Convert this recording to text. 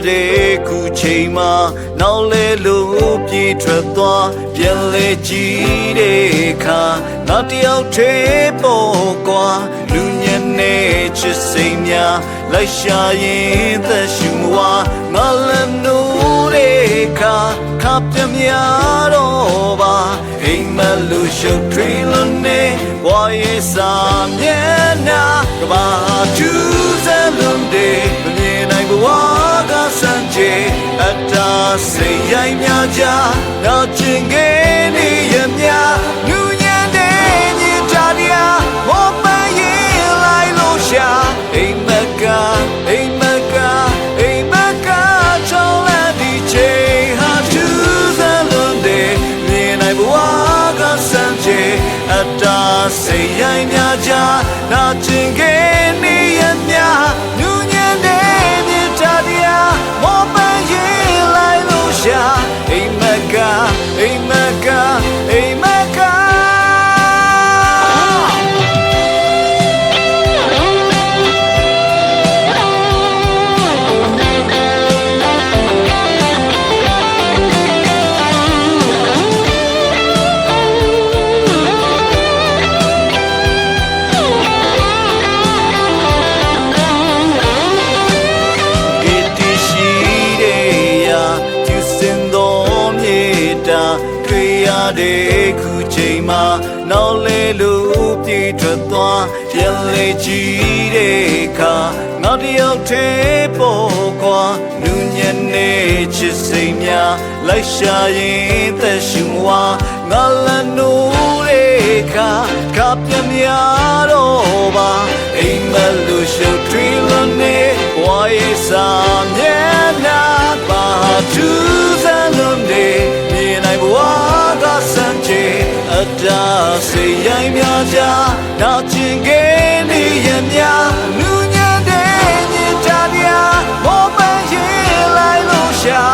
တဲ့ခုချိန်မှာနောက်လဲလို့ပြေးထွက်သွားပြန်လဲကြည့်တဲ့အခါငါတယောက်ထဲပေါ်ကွာလူညံနဲ့ချစ်စိမ်များလိုက်ရှာရင်သက်ရှူမဝငါလည်းနိုးတဲ့အခါခပ်ပြများတော့ပါအိမ်မလို့ရှုပ်ထွေးလို့နေဘဝရဲ့စာမျက်နှာကဘာထူးစမ်းလုံးတဲ့မမြင်နိုင်ဘဝကစံချေအတားစိတ်ရိုင်းများကြတော့ချင်ခဲ့နေရမြလူညံတဲ့ညင်ကြတရားမောပန်းရင်လိုက်လို့ရှာအိမ်မကအိမ်မကအိမ်မကချောင်းလက်ဒီချေဟာထူးစမ်းလုံးတဲ့မြင်နိုင်ဘဝကစံချေအတားစိတ်ရိုင်းများကြတော့ချင်ခဲ့နေရမြလူညံတဲ့ညင်ကြတရားမောပန်းရင်လိုက်လို့ရှာအိမ်မကအိမ်မကအိမ်မကတွေ့ရတဲ့ခုချိန်မှာနောက်လဲလို့ပြေးထွက်သွားပြန်လေကြည့်တဲ့အခါငါတယောက်ထဲပေါ်ကွာလူညံနဲ့ချစ်စိမ်များလိုက်ရှာရင်သက်ရှူမဝငါလည်းနိုးတဲ့အခါကပြများတော့ပါအိမ်မလို့ရှုပ်ထွေးလို့နေဘဝရဲ့စာမျက်နှာပါထူးစမ်းလို့နေနိုင်ဘဝကစံချေအတားစိတ်ရိုင်းများကြနောက်ချင်ခဲ့နေရမြလူညံတဲ့ညင်ကြတရားမောပန်းရင်လိုက်လို့ရှာ